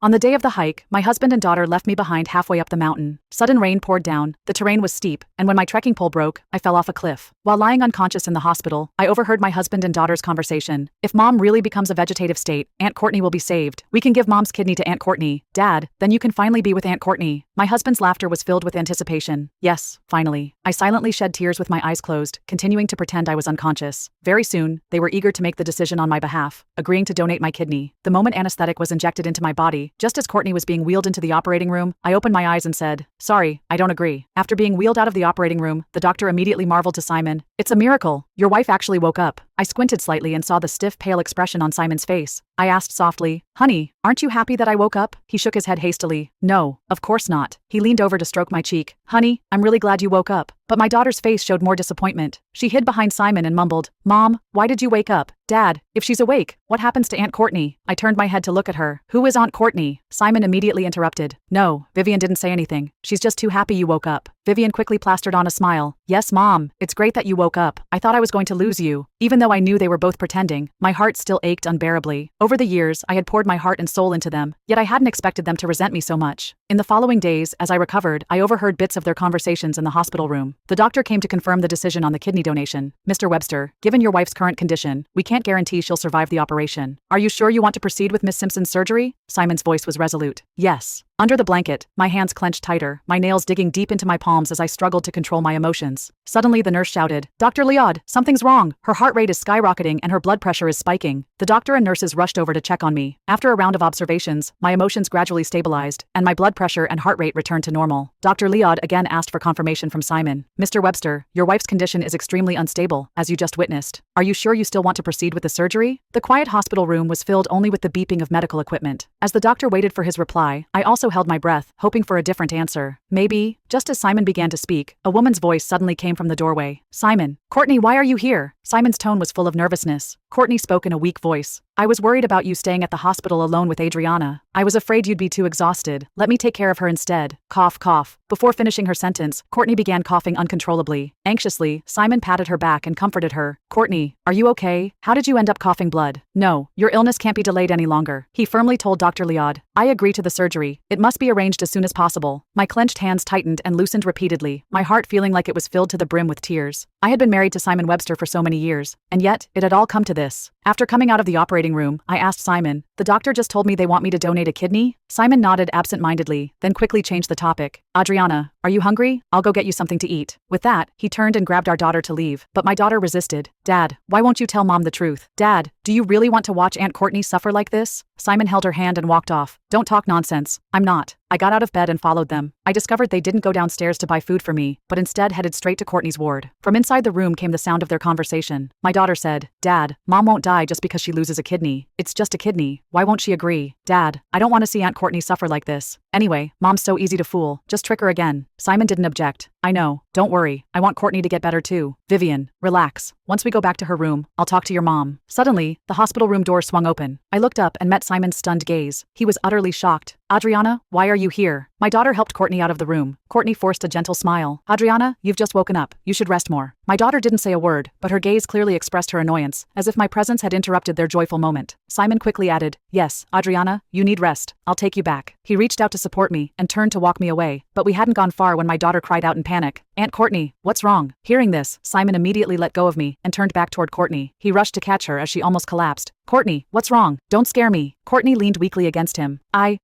On the day of the hike, my husband and daughter left me behind halfway up the mountain. Sudden rain poured down, the terrain was steep, and when my trekking pole broke, I fell off a cliff. While lying unconscious in the hospital, I overheard my husband and daughter's conversation. If Mom really becomes a vegetative state, Aunt Courtney will be saved. We can give Mom's kidney to Aunt Courtney. Dad, then you can finally be with Aunt Courtney. My husband's laughter was filled with anticipation. Yes, finally. I silently shed tears with my eyes closed, continuing to pretend I was unconscious. Very soon, they were eager to make the decision on my behalf, agreeing to donate my kidney. The moment anesthetic was injected into my body, just as Courtney was being wheeled into the operating room, I opened my eyes and said, "Sorry, I don't agree." After being wheeled out of the operating room, the doctor immediately marveled to Simon, "It's a miracle. Your wife actually woke up." I squinted slightly and saw the stiff, pale expression on Simon's face. I asked softly, "Honey, aren't you happy that I woke up?" He shook his head hastily. "No, of course not." He leaned over to stroke my cheek. "Honey, I'm really glad you woke up." But my daughter's face showed more disappointment. She hid behind Simon and mumbled, "Mom, why did you wake up?" "Dad, if she's awake, what happens to Aunt Courtney?" I turned my head to look at her. "Who is Aunt Courtney?" Simon immediately interrupted. "No, Vivian didn't say anything. She's just too happy you woke up." Vivian quickly plastered on a smile. "Yes, Mom, it's great that you woke up. I thought I was going to lose you." Even though I knew they were both pretending, my heart still ached unbearably. Over the years, I had poured my heart and soul into them, yet I hadn't expected them to resent me so much. In the following days, as I recovered, I overheard bits of their conversations in the hospital room. The doctor came to confirm the decision on the kidney donation. "Mr. Webster, given your wife's current condition, we can't guarantee she'll survive the operation. Are you sure you want to proceed with Miss Simpson's surgery?" Simon's voice was resolute. "Yes." Under the blanket, my hands clenched tighter, my nails digging deep into my palms as I struggled to control my emotions. Suddenly the nurse shouted, "Dr. Liaud, something's wrong. Her heart rate is skyrocketing and her blood pressure is spiking." The doctor and nurses rushed over to check on me. After a round of observations, my emotions gradually stabilized, and my blood pressure and heart rate returned to normal. Dr. Liaud again asked for confirmation from Simon. "Mr. Webster, your wife's condition is extremely unstable, as you just witnessed. Are you sure you still want to proceed with the surgery?" The quiet hospital room was filled only with the beeping of medical equipment. As the doctor waited for his reply, I also held my breath, hoping for a different answer. Maybe. Just as Simon began to speak, a woman's voice suddenly came from the doorway. "Simon. Courtney, why are you here?" Simon's tone was full of nervousness. Courtney spoke in a weak voice. "I was worried about you staying at the hospital alone with Adriana. I was afraid you'd be too exhausted. Let me take care of her instead." Cough, cough. Before finishing her sentence, Courtney began coughing uncontrollably. Anxiously, Simon patted her back and comforted her. "Courtney, are you okay? How did you end up coughing blood?" "No, your illness can't be delayed any longer," he firmly told Dr. Liaud. "I agree to the surgery. It must be arranged as soon as possible." My clenched hands tightened and loosened repeatedly, my heart feeling like it was filled to the brim with tears. I had been married to Simon Webster for so many years, and yet, it had all come to this. After coming out of the operating room, I asked Simon, "The doctor just told me they want me to donate a kidney?" Simon nodded absent-mindedly, then quickly changed the topic. "Adriana, are you hungry? I'll go get you something to eat." With that, he turned and grabbed our daughter to leave, but my daughter resisted. "Dad, why won't you tell Mom the truth?" "Dad, do you really want to watch Aunt Courtney suffer like this?" Simon held her hand and walked off. "Don't talk nonsense. I'm not." I got out of bed and followed them. I discovered they didn't go downstairs to buy food for me, but instead headed straight to Courtney's ward. From inside the room came the sound of their conversation. My daughter said, "Dad, Mom won't die just because she loses a kidney. It's just a kidney. Why won't she agree?" "Dad, I don't want to see Aunt Courtney suffer like this. Anyway, Mom's so easy to fool. Just trick her again." Simon didn't object. "I know. Don't worry. I want Courtney to get better too. Vivian, relax. Once we go back to her room, I'll talk to your mom." Suddenly, the hospital room door swung open. I looked up and met Simon's stunned gaze. He was utterly shocked. "Adriana, why are you here?" My daughter helped Courtney out of the room. Courtney forced a gentle smile. "Adriana, you've just woken up. You should rest more." My daughter didn't say a word, but her gaze clearly expressed her annoyance, as if my presence had interrupted their joyful moment. Simon quickly added, "Yes, Adriana, you need rest. I'll take you back." He reached out to support me and turned to walk me away, but we hadn't gone far when my daughter cried out in panic, "Aunt Courtney, what's wrong?" Hearing this, Simon immediately let go of me and turned back toward Courtney. He rushed to catch her as she almost collapsed. "Courtney, what's wrong? Don't scare me." Courtney leaned weakly against him.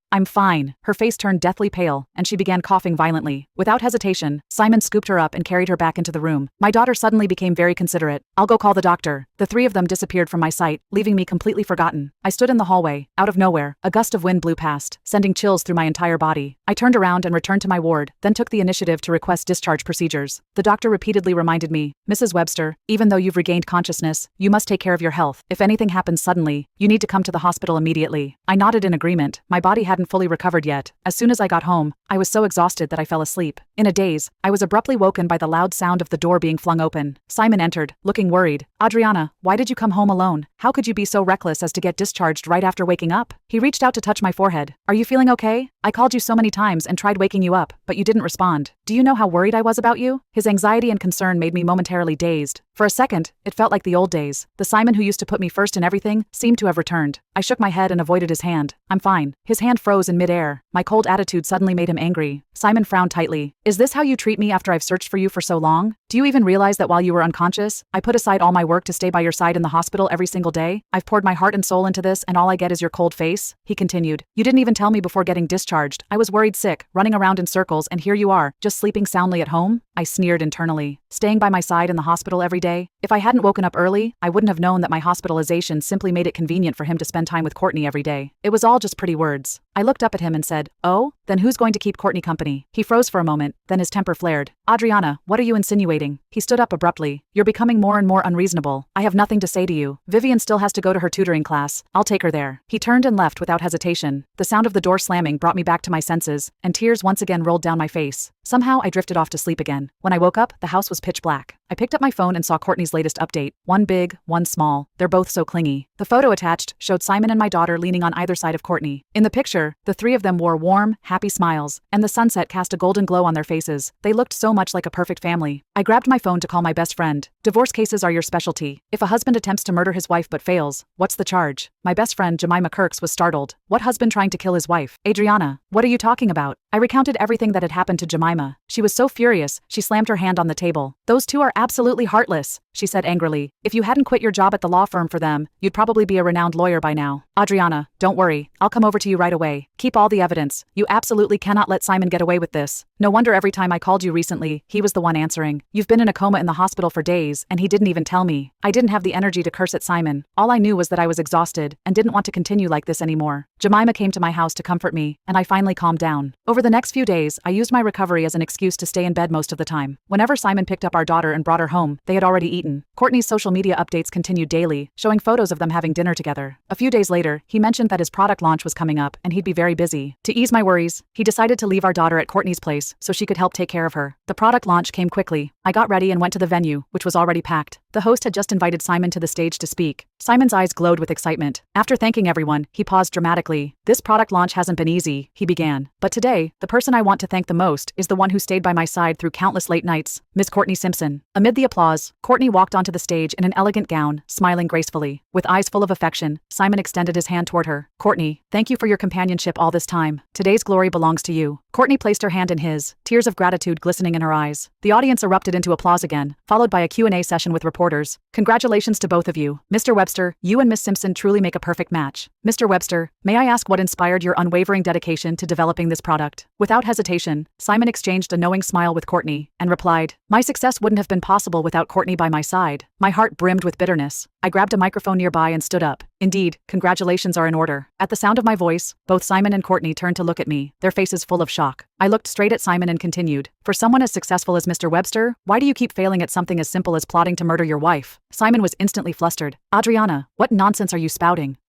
I'm fine." Her face turned deathly pale, and she began coughing violently. Without hesitation, Simon scooped her up and carried her back into the room. My daughter suddenly became very considerate. "I'll go call the doctor." The three of them disappeared from my sight, leaving me completely forgotten. I stood in the hallway. Out of nowhere, a gust of wind blew past, sending chills through my entire body. I turned around and returned to my ward, then took the initiative to request discharge procedures. The doctor repeatedly reminded me, "Mrs. Webster, even though you've regained consciousness, you must take care of your health. If anything happens suddenly, you need to come to the hospital immediately." I nodded in agreement. My body hadn't fully recovered yet. As soon as I got home, I was so exhausted that I fell asleep. In a daze, I was abruptly woken by the loud sound of the door being flung open. Simon entered, looking worried. "Adriana, why did you come home alone? How could you be so reckless as to get discharged right after waking up?" He reached out to touch my forehead. "Are you feeling okay? I called you so many times and tried waking you up, but you didn't respond." Do you know how worried I was about you? His anxiety and concern made me momentarily dazed. For a second, it felt like the old days. The Simon who used to put me first in everything seemed to have returned. I shook my head and avoided his hand. I'm fine. His hand froze in midair. My cold attitude suddenly made him angry. Simon frowned tightly. Is this how you treat me after I've searched for you for so long? Do you even realize that while you were unconscious, I put aside all my work to stay by your side in the hospital every single day? I've poured my heart and soul into this and all I get is your cold face? He continued. You didn't even tell me before getting discharged. I was worried sick, running around in circles, and here you are, just sleeping soundly at home? I sneered internally. Staying by my side in the hospital every day? If I hadn't woken up early, I wouldn't have known that my hospitalization simply made it convenient for him to spend time with Courtney every day. It was all just pretty words. I looked up at him and said, oh? Then who's going to keep Courtney company? He froze for a moment, then his temper flared. Adriana, what are you insinuating? He stood up abruptly. You're becoming more and more unreasonable. I have nothing to say to you. Vivian still has to go to her tutoring class. I'll take her there. He turned and left without hesitation. The sound of the door slamming brought me back to my senses, and tears once again rolled down my face. Somehow I drifted off to sleep again. When I woke up, the house was pitch black. I picked up my phone and saw Courtney's latest update. One big, one small. They're both so clingy. The photo attached showed Simon and my daughter leaning on either side of Courtney. In the picture, the three of them wore warm, happy smiles, and the sunset cast a golden glow on their faces. They looked so much like a perfect family. I grabbed my phone to call my best friend. Divorce cases are your specialty. If a husband attempts to murder his wife but fails, what's the charge? My best friend Jemima Kirks was startled. What husband trying to kill his wife? Adriana, what are you talking about? I recounted everything that had happened to Jemima. She was so furious, she slammed her hand on the table. Those two are absolutely heartless, she said angrily. If you hadn't quit your job at the law firm for them, you'd probably be a renowned lawyer by now. Adriana, don't worry. I'll come over to you right away. Keep all the evidence. You absolutely cannot let Simon get away with this. No wonder every time I called you recently, he was the one answering. You've been in a coma in the hospital for days, and he didn't even tell me. I didn't have the energy to curse at Simon. All I knew was that I was exhausted and didn't want to continue like this anymore. Jemima came to my house to comfort me, and I finally calmed down. Over the next few days, I used my recovery as an excuse to stay in bed most of the time. Whenever Simon picked up our daughter and brought her home, they had already eaten. Courtney's social media updates continued daily, showing photos of them having dinner together. A few days later, he mentioned that his product launch was coming up and he'd be very busy. To ease my worries, he decided to leave our daughter at Courtney's place so she could help take care of her. The product launch came quickly. I got ready and went to the venue, which was already packed. The host had just invited Simon to the stage to speak. Simon's eyes glowed with excitement. After thanking everyone, he paused dramatically. This product launch hasn't been easy, he began. But today, the person I want to thank the most is the one who stayed by my side through countless late nights, Miss Courtney Simpson. Amid the applause, Courtney walked onto the stage in an elegant gown, smiling gracefully. With eyes full of affection, Simon extended his hand toward her. Courtney, thank you for your companionship all this time. Today's glory belongs to you. Courtney placed her hand in his, tears of gratitude glistening in her eyes. The audience erupted into applause again, followed by a Q&A session with reporters. Congratulations to both of you. Mr. Webster, you and Miss Simpson truly make a perfect match. Mr. Webster, may I ask what inspired your unwavering dedication to developing this product? Without hesitation, Simon exchanged a knowing smile with Courtney and replied, my success wouldn't have been possible without Courtney by my side. My heart brimmed with bitterness. I grabbed a microphone nearby and stood up. Indeed, congratulations are in order. At the sound of my voice, both Simon and Courtney turned to look at me, their faces full of shock. I looked straight at Simon and continued, for someone as successful as Mr. Webster, why do you keep failing at something as simple as plotting to murder your wife? Simon was instantly flustered. Adriana, what nonsense are you spouting?